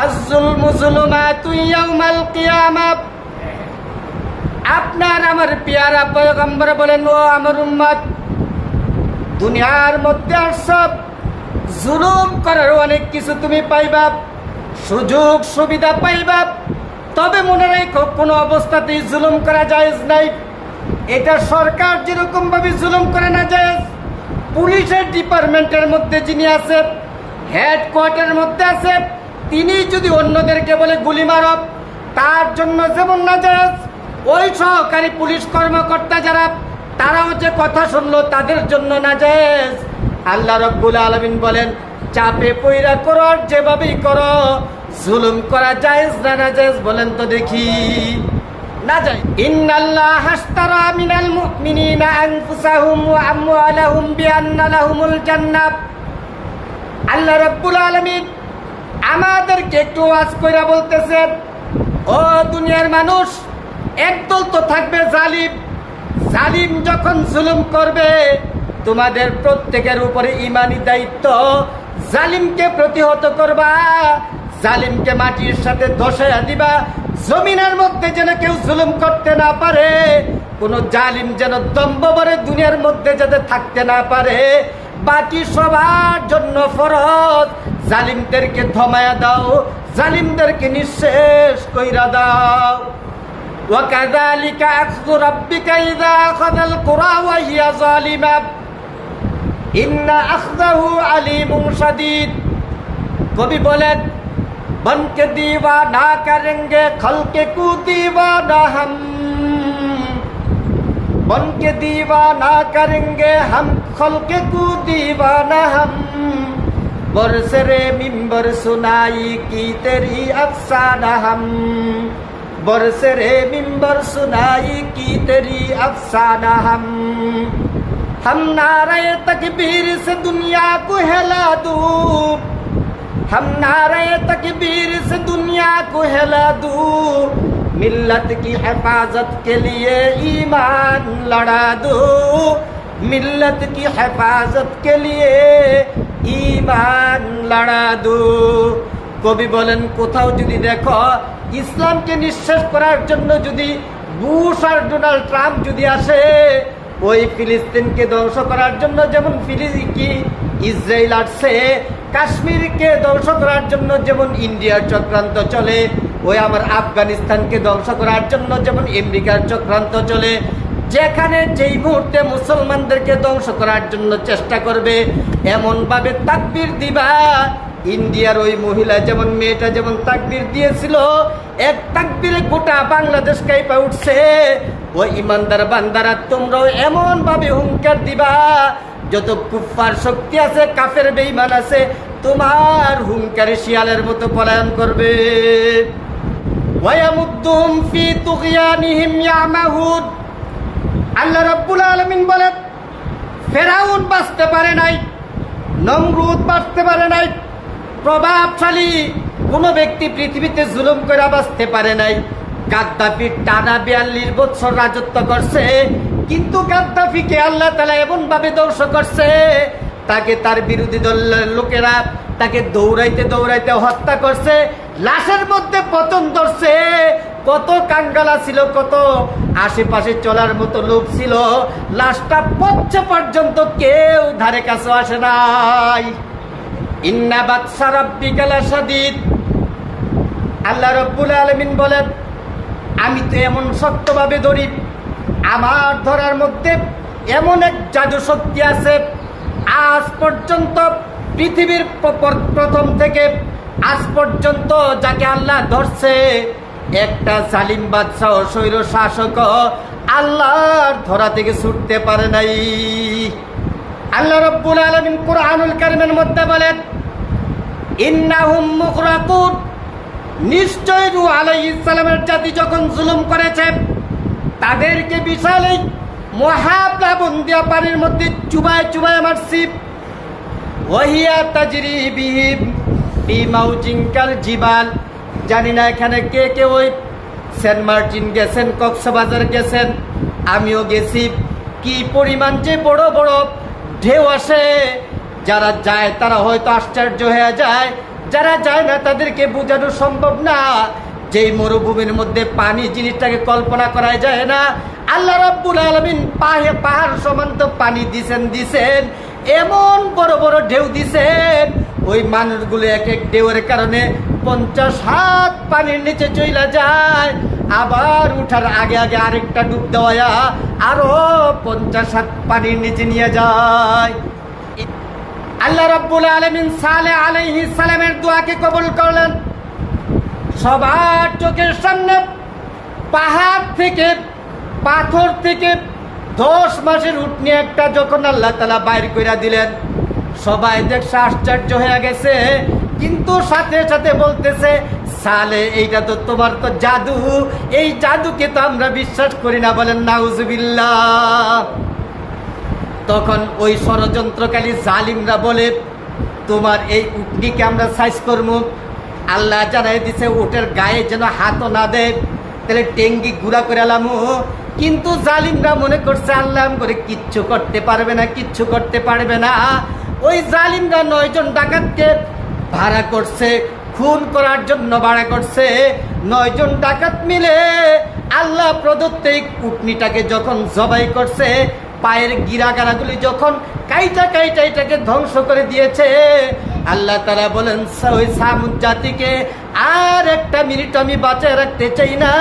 আয-যুলমু যুলুমাতুন ইয়াউমাল কিয়ামাহ। আপনার আমার পেয়ারা পয়গম্বর বলেন, ও আমার উম্মত, দুনিয়ার মধ্যে সব জুলুম করার অনেক কিছু তুমি পাইবা, সুযোগ সুবিধা পাইবা, তবে মনে রেখো কোনো অবস্থাতেই জুলুম করা জায়েজ নাই। এটা সরকার যেরকম ভাবে জুলুম করে না জায়েজ, পুলিশের ডিপার্টমেন্টের মধ্যে যিনি আছে, হেডকোয়ার্টারের মধ্যে আছে, তিনি যদি অন্যদেরকে বলে গুলি মারো, তার জন্য যেমন না জায়েজ, ওই সহকারী পুলিশ কর্মকর্তা যারা তারাও যে কথা শুনলো তাদের জন্য না জায়েজ। আল্লাহ রাব্বুল আলামিন বলেন, চাপে পয়রা করো আর যেভাবেই করো, জুলুম করা জায়েজ না না জায়েজ বলেন তো দেখি। না জায়েজ। ইন্নাল্লাহা আশতারা মিনাল মুমিনিনা আনফুসাহুম ওয়া আমওয়ালাহুম বিআন্না লাহুমুল জান্নাহ। আল্লাহ রাব্বুল আলামিন আমাদেরকে একটু ওয়াজ কইরা বলতেছেন, ও দুনিয়ার মানুষ, একদল তো থাকবে জালিম। জালিম যখন জুলুম করবে, তোমাদের প্রত্যেকের উপরে ঈমানি দায়িত্ব জালিমকে প্রতিহত করবা, জালিমকে মাটির সাথে ধসাইয়া দিবা, জমিনের মধ্যে যেন কেউ জুলুম করতে না পারে, কোন জালিম যেন দম্ভ ভরে দুনিয়ার মধ্যে যাতে থাকতে না পারে। বাকি সবার জন্য ফরজ, জালিমদেরকে থামায়া দাও, জালিমদেরকে নিঃশেষ কইরা দাও। وَكَذَلِكَ أَخْذُ رَبِّكَ إِذَا أَخَذَ الْقُرَى وَهِيَ ظَالِمَةٌ إِنَّ أَخْذَهُ عَلِيمٌ شَدِيدٌ। কবি বলেন, বনকে दीवाना करेंगे खलके को दीवाना हम, बनके दीवाना करेंगे हम खलके को दीवाना हम, बरसरे मिंबर सुनाई की तेरी अफसाना हम, बरसरे मिंबर सुनाई की तेरी अफसाना हम नारे तकबीर से दुनिया को हिला दूं, हम नारे तकबीर से दुनिया को हिला दूं, मिल्लत की हिफाजत के लिए ईमान लड़ा दूं, मिल्लत की हिफाजत के लिए ईमान लड़ा दूं। কবি বলেন, কোথাও যদি দেখো ইসলামকে নিঃশেষ করার জন্য যদি বুশ আর ডোনাল্ড ট্রাম্প যদি আসে, ওই ফিলিস্তিনকে ধ্বংস করার জন্য যেমন ইসরায়েল আসছে, কাশ্মীরকে ধ্বংস করার জন্য যেমন ইন্ডিয়ার চক্রান্ত চলে, ওই আমার আফগানিস্তানকে ধ্বংস করার জন্য যেমন আমেরিকার চক্রান্ত চলে, যেখানে যেই মুহূর্তে মুসলমানদেরকে ধ্বংস করার জন্য চেষ্টা করবে, এমন ভাবে তাকবীর দিবা। ইন্ডিয়ার ওই মহিলা যেমন, মেয়েটা যেমন তাকবীর দিয়েছিল, এক তাকবীরে গোটা বাংলাদেশ কাঁপা উঠছে। ওই ইমানদার বান্দারা, তোমরাও এমন ভাবে হুঙ্কার দিবা, যত কুফফার শক্তি আছে, কাফের বেঈমান আছে, তোমার হুঙ্কারে শিয়ালের মতো পলায়ন করবে। ওয়ায়ামুদ্দুহুম ফি তুগয়ানিহিম ইয়ামাহুন। আল্লাহ রাব্বুল আলামিন বলেন, ফেরাউন বাঁচতে পারে নাই, নমরুদ বাঁচতে পারে নাই, প্রভাবশালী কোন ব্যক্তি পৃথিবীতে জুলুম করে বাঁচতে পারে নাই। গাদ্দাফি টানা 42 বছর রাজত্ব করছে, কিন্তু গাদ্দাফিকে আল্লাহ তাআলা এমন ভাবে ধ্বংস করছে, তাকে তার বিরোধী দলের লোকেরা তাকে দৌড়াইতে দৌড়াইতে হত্যা করছে, লাশের মধ্যে পতন ধরছে। কত কাঙ্গালা ছিল, কত আশেপাশে চলার মতো লোক ছিল, লাশটা পচে পর্যন্ত কেউ ধারে কাছে আসে নাই। ইন্না বাতশা রাব্বিকা লাশাদীদ। আল্লাহ রাব্বুল আলামিন বলেন, আমি তো এমন শক্তভাবে ধরি, আমার ধরার মধ্যে এমন এক জাদু শক্তি আছে, আজ পর্যন্ত পৃথিবীর প্রথম থেকে আজ পর্যন্ত যাকে আল্লাহ ধরছে, একটা জালিম বাদশাহ স্বৈর শাসক আল্লাহর ধরা থেকে ছুটতে পারে নাই। আল্লাহ রাব্বুল আলামিন কুরআনুল কারীমের মধ্যে বলেন, ইন্নাহুম মুগরাকুন। নিশ্চয় নূহ আলাইহিস সালামের জাতি যখন জুলুম করেছে, তাদেরকে বিশাল এই মহাপ্লাবন্দিয়া পানির মধ্যে চুবায় চুবায় মারছি। ওয়াহিয়া তাজরি বিহিম ফি মাউজিন কাল জিবাল। জানি না এখানে কে কে ওই সেন্ট মার্টিন গেছেন, কক্সবাজার গেছেন, আমিও গেছি। কি পরিমাণ যে বড় বড় ঢেউ আসে, যারা যায় তারা হয়তো আশ্চর্য হয়ে যায় যারা যায় না তাদেরকে বোঝানো সম্ভব না। যেই মরুভূমির মধ্যে পানি জিনিসটাকে কল্পনা করা যায় না, আল্লাহ রাব্বুল আলামিন পাহাড় সমান তো পানি দিছেন, এমন বড় বড় ঢেউ দিছেন, ওই মানুষগুলো এক এক ঢেউয়ের কারণে 50 হাত পানির নিচে চলে যায়। আবার উঠার আগে আগে আরেকটা ডুব দেওয়া আরো 50 হাত পানির নিচে নিয়ে যায়। আল্লাহ রাব্বুল আলামিন সালেহ আলাইহিস সালামের দোয়াকে কবুল করলেন। সবার চোখের সামনে পাহাড় থেকে, পাথর থেকে 10 মাসের উটনি একটা যখন আল্লাহ তাআলা বাইর কইরা দিলেন, সবাই দেখছে আশ্চর্য হয়ে গেছে, কিন্তু সাথে সাথে বলতেছে, সালে এইটা তো তোমার তো জাদু, এই জাদুকে তো আমরা বিশ্বাস করি না, বলেন নাউজুবিল্লাহ। তখন ওই ষড়যন্ত্রকারী জালিমরা বলে, তোমার এই উটনিকে আমরা সাইজ করবো। আল্লাহ জানাই দিছে উটের গায়ে যেন হাতও না দেয়, তাহলে টেঙ্গি গুড়া করে আলামু। কিন্তু জালিমরা মনে করছে আল্লাহ করে কিচ্ছু করতে পারবে না, কিচ্ছু করতে পারবে না। ওই জালিমরা 9 জন ডাকাতকে ভাড়া করছে, খুন করার জন্য ভাড়া করছে। 9 জন ডাকাত মিলে আল্লাহ প্রদত্ত এই উটনিটাকে যখন জবাই করছে, পায়ের গিরাগারাগুলি যখন কাইটা কাইটা এটাকে ধ্বংস করে দিয়েছে, আল্লাহ তাআলা বলেন ওই সামুদ জাতিকে আর একটা মিনিট আমি বাঁচিয়ে রাখতে চাই না,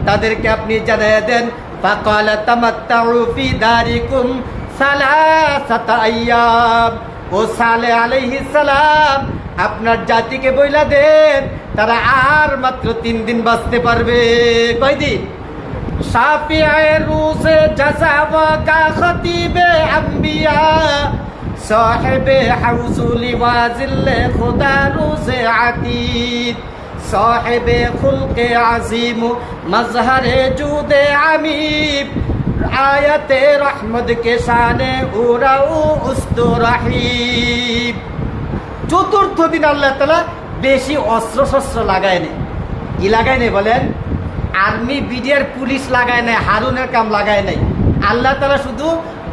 তাদেরকে আপনি জানিয়ে দেন, ফাকালা তামাত্তাউ ফি দারিকুম সালাসাতা আইয়াম। ও সালেহ আলাইহিস সালাম, আপনার জাতিকে বইলা দেন তারা আর মাত্র 3 দিন বাঁচতে পারবে। কয়দিন? শাফিয়ে রুজে জাযাওয়া কা খতিবে আম্বিয়া, সাহেবে হাউজুলি ওয়াজিলে খুদা রুজে আতীদ, সাহেবে খুলকে আজিম মজহরে জুদে আমিব, আয়াতে রহমত কে শানে উরাউ উস্তুরাহিব। চতুর্থ দিন আল্লাহ তাআলা বেশি অস্ত্র শস্ত্র লাগায় নেই। কি লাগায় নেই বলেন? আর্মি, বিডিআর, পুলিশ লাগায় নাই, হারুনের কাম লাগায় নাই। আল্লাহ তাআলা শুধু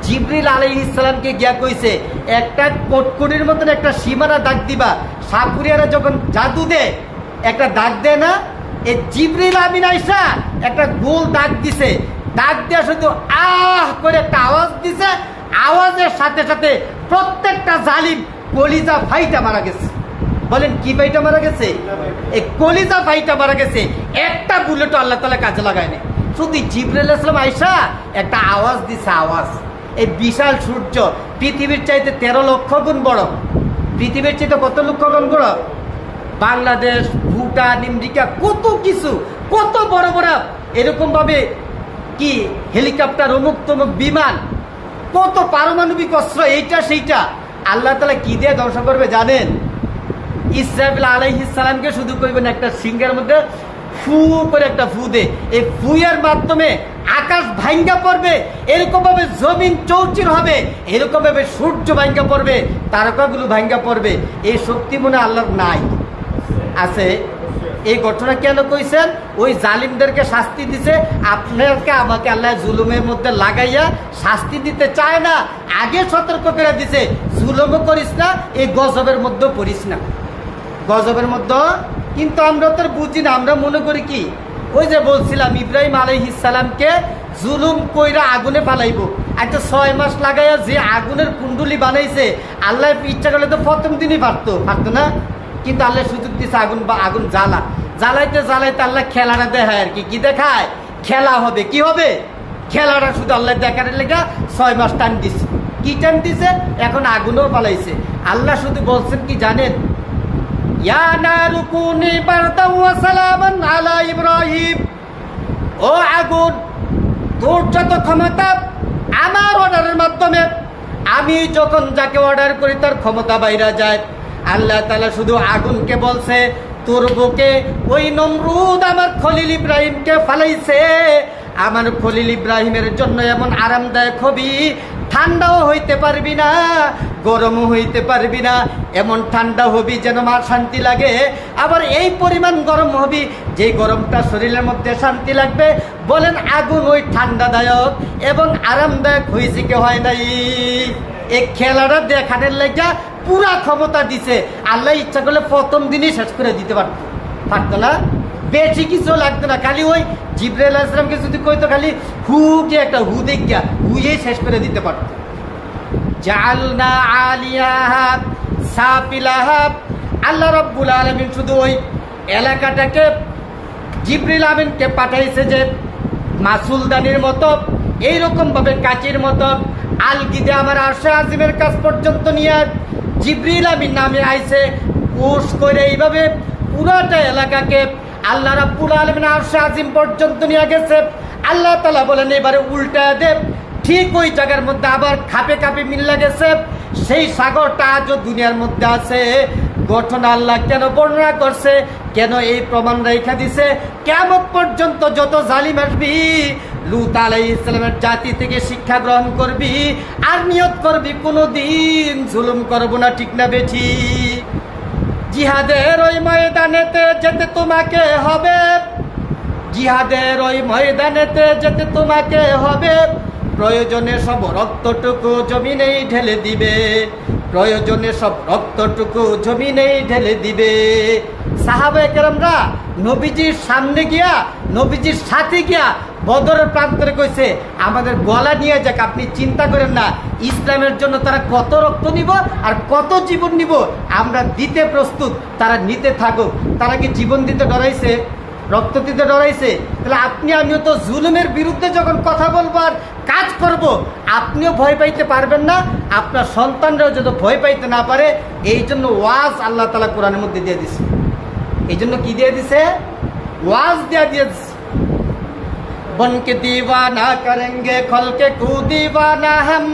জিবরিল আলাইহিস সালামকে গিয়া কইছে, একটা কটকটির মতন একটা সীমানা দাগ দিবা। সাপুরিয়ারা যখন জাদু দেয় একটা দাগ দেয় না, এই জিবরিল আমিন আইসা একটা গোল দাগ দিছে, দাগ দিয়া শুধু আহ করে একটা আওয়াজ দিছে, আওয়াজের সাথে সাথে প্রত্যেকটা জালিম কলিজা ফাইটা মারা গেছে। বলেন কি ফাইটা মারা গেছে? এই কলিজা ফাইটা মারা গেছে। একটা বুলেটও আল্লাহ তাআলা কাজে লাগায় নাই, শুধু জিবরিল আলাইহিস সালাম আইসা একটা আওয়াজ দিছে, আওয়াজ। এই বিশাল সূর্য পৃথিবীর চাইতে 13 লক্ষ গুণ বড়। পৃথিবীর চাইতে কত লক্ষ গুণ বড়? বাংলাদেশ, ভুটান, আমেরিকা, কত কিছু, কত বড় বড় এরকম ভাবে কি হেলিকপ্টার, অমুক তমুক বিমান, কত পারমাণবিক অস্ত্র, এইটা সেইটা আল্লাহ তাআলা কি দিয়ে ধ্বংস করবে জানেন? ইসরাফিল আলাইহিস সালামকে শুধু কইবেন একটা সিংহের মধ্যে ফু করে একটা ফু দে, এই ফুয়ের মাধ্যমে আকাশ ভাঙ্গা পড়বে, এরকম ভাবে জমিন চৌচির হবে, এরকম ভাবে সূর্য ভাঙ্গা পড়বে, তারকাগুলো ভাঙ্গা পড়বে। এই শক্তি মনে আল্লাহর নাই? আছে। এই ঘটনা কেন কইছেন? ওই জালিমদেরকে শাস্তি দিছে। আপনাকে আমাকে আল্লাহ জুলুমের মধ্যে লাগাইয়া শাস্তি দিতে চায় না, আগে সতর্ক করে দিছে, জুলুমও করিস না, এই গজবের মধ্যে পড়িস না, গজবের মধ্যে। কিন্তু আমরা তো বুঝি না, আমরা মনে করি কি, ওই যে বলছিলাম ইব্রাহিম আলাইহিস সালামকে জুলুম কইরা আগুনে ফালাইবো, আচ্ছা 6 মাস লাগাইয়া যে আগুনের কুণ্ডলি বানাইছে, আল্লাহ ইচ্ছা করলে তো প্রথম দিনই পারতো না, কিন্তু আল্লাহ সুযোগ দিচ্ছে আগুন, বা আগুন জ্বালাইতে জ্বালাইতে আল্লাহ খেলাটা দেখায় আর কি। কি দেখায়? খেলা হবে। কি হবে? খেলাটা শুধু আল্লাহ দেখার লেগা 6 মাস টান দিছে। কি টান দিছে? এখন আগুনও পালাইছে। আল্লাহ শুধু বলছেন কি জানেন? ইয়া নারু কুনি বারদান ওয়া সালামান আলা ইব্রাহিম, ও আগুন তোর যত ক্ষমতা আমার অর্ডারের মাধ্যমে, আমি যখন যাকে অর্ডার করি তার ক্ষমতা বাইরে যায়। আল্লাহ তাআলা শুধু আগুনকে বলছে, তোর বুকে ওই নমরুদ আমার খলিল ইব্রাহিমকে ফালাইছে, আমার খলিল ইব্রাহিমের জন্য এমন আরামদায়ক হবি, ঠান্ডাও হইতে পারবি না, গরমও হইতে পারবি না, এমন ঠান্ডা হবি যেন মার শান্তি লাগে, আবার এই পরিমাণ গরম হবি যে গরমটা শরীরের মধ্যে শান্তি লাগবে। বলেন আগুন ওই ঠান্ডাদায়ক এবং আরামদায়ক হয়েছে কি হয় নাই? এই খেলাটা দেখানোর লেগে পুরা ক্ষমতা দিছে, আল্লাহ ইচ্ছা করলে প্রথম দিনই শেষ করে দিতে পারতো না, বেশি কিছু লাগতো না। খালি ওই জিবরাইল আলাইহিস সালামকে যদি কইতো খালি হু কি একটা হু দেখিয়া হুয়ে শেষ করে দিতে পারতো। জাআলনা আলিয়াহা সাফিলাহা, আল্লাহ রাব্বুল আলামিন শুধু ওই এলাকাটাকে জিবরিল আমিনকে পাঠাইছে যে মাসুলদানির মতো এইরকম ভাবে কাচির মতো আলগিদে আমার আরশে আজিমের কাছ পর্যন্ত নিয়ে জিবরিল আমিন নামে আইছে, কোষ করে এইভাবে পুরাটা এলাকাকে আল্লাহ রাব্বুল আলামিন আরশে আজিম পর্যন্ত নিয়ে গেছে। আল্লাহ তাআলা বলেন এবারে উল্টা দে, ঠিক ওই জায়গার মধ্যে আবার খাপে খাপে মিল্লা গেছে। সেই সাগরটা আজও দুনিয়ার মধ্যে আছে। ঘটনা আল্লাহ কেন বর্ণনা করছে, কেন এই প্রমাণ রেখা দিছে, কিয়ামত পর্যন্ত যত জালিম আসবি লূত আলাইহিস সালামের জাতি থেকে শিক্ষা গ্রহণ করবি আর নিয়ত করবি কোনোদিন জুলুম করব না, ঠিক না বেঠি? জিহাদের ওই ময়দানেতে যেতে তোমাকে হবে, জিহাদের ওই ময়দানেতে যেতে তোমাকে হবে, প্রয়োজনে সব রক্তটুকু জমিনেই ঢেলে দিবে, প্রয়োজনে সব রক্তটুকু জমিনেই ঢেলে দিবে। সাহাবায়ে কেরামরা নবীজির সামনে গিয়া, নবীজির সাথে গিয়া বদরের প্রান্তরে কইছে আমাদের গলা নিয়ে যাক, আপনি চিন্তা করেন না, ইসলামের জন্য তারা কত রক্ত নিব আর কত জীবন নিব আমরা দিতে প্রস্তুত, তারা নিতে থাকুক। তারা কি জীবন দিতে ডরাইছে, রক্ত দিতে ডরাইছে? তাহলে আপনি আমিও তো জুলুমের বিরুদ্ধে যখন কথা বলবো আর কাজ করব, আপনিও ভয় পাইতে পারবেন না, আপনার সন্তানরাও যদি ভয় পাইতে না পারে। এই জন্য ওয়াজ আল্লাহ তাআলা কোরআনের মধ্যে দিয়ে দিছে। এই জন্য কি দিয়ে দিছে? ওয়াজ দিয়ে দিয়েছে। বনকে দিওয়ানা করেঙ্গে খলকে কু দিওয়ানা হাম,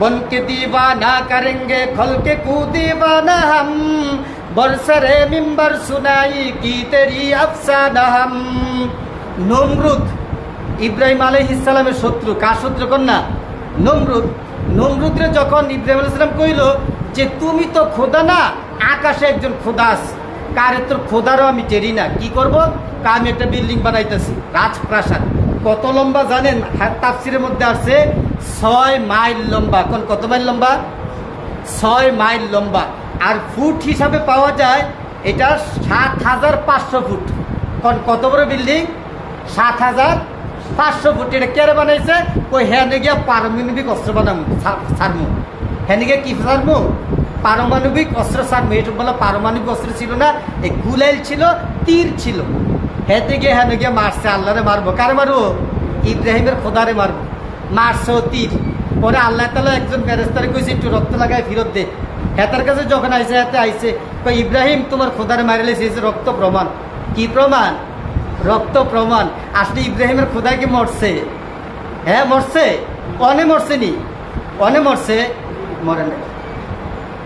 বনকে দিওয়ানা করেঙ্গে খলকে কু দিওয়ানা হাম, বরসরে মিম্বর সুনাই কি তেরি আফসানা হাম। নমরুদ ইব্রাহিম আলাইহিস সালামের শত্রু, কার শত্রু কন্যা? নমরুদ। নমরুদরে যখন ইব্রাহিম আলাইহিস সালাম কইল যে তুমি তো খোদা না, আকাশে একজন খোদা আছে, কারে তোর খোদারও আমি টেরি না, কি করব? আমি একটা বিল্ডিং বানাইতেছি, রাজপ্রাসাদ। কত লম্বা জানেন? তাফসিরের মধ্যে আছে 6 মাইল লম্বা। কোন কত মাইল লম্বা? 6 মাইল লম্বা। আর ফুট হিসাবে পাওয়া যায় এটা ৭৫০০ ফুট। কোন কত বড় বিল্ডিং? ৭৫০০ ফুট। এটা কে বানাইছে? ওই হ্যানে গিয়া পারমাণবিক অস্ত্র বানাবো ছাড়মু, হ্যানে গিয়া কি ছাড়মু? পারমাণবিক অস্ত্র ছাড়মু। এটা বলা পারমাণবিক অস্ত্র ছিল না, এই গুলাইল ছিল, তীর ছিল। হেতে গিয়ে হ্যানে গিয়ে মারছে, আল্লাহরে মারবো। কারে মারবো? ইব্রাহিমের খোদারে মারবো। মারছে তীর। পরে আল্লাহ তাআলা একজন ফেরেশতারে কইছে একটু রক্ত লাগায় ফেরত দে। হেতার কাছে যখন আইছে, হেতে আইছে কই ইব্রাহিম তোমার খোদারে মারিলে সেই রক্ত প্রমাণ। কি প্রমাণ? রক্ত প্রমাণ। আসলে ইব্রাহিমের খোদা কি মরছে? হ্যাঁ মরছে। অনে মরছে নি? অনে মরছে, মরে না।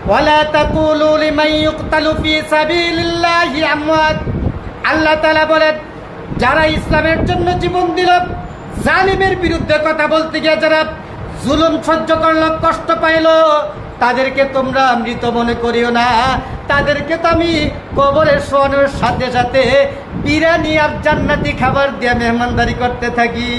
ওয়ালা তাকুলু লিমান ইউকতালু ফি সাবিলিল্লাহি আমওয়াত। আল্লাহ তাআলা বলেন যারা ইসলামের জন্য জীবন দিল, জালিমের বিরুদ্ধে কথা বলতে গিয়ে যারা জুলুম সহ্য করলো, কষ্ট পাইলো, তাদেরকে তোমরা মৃত মনে করিও না। তাদেরকে তো আমি কবরে শোয়ানোর সাথে সাথে বিরিয়ানি আর জান্নাতি খাবার দিয়ে মেহমানদারি করতে থাকি।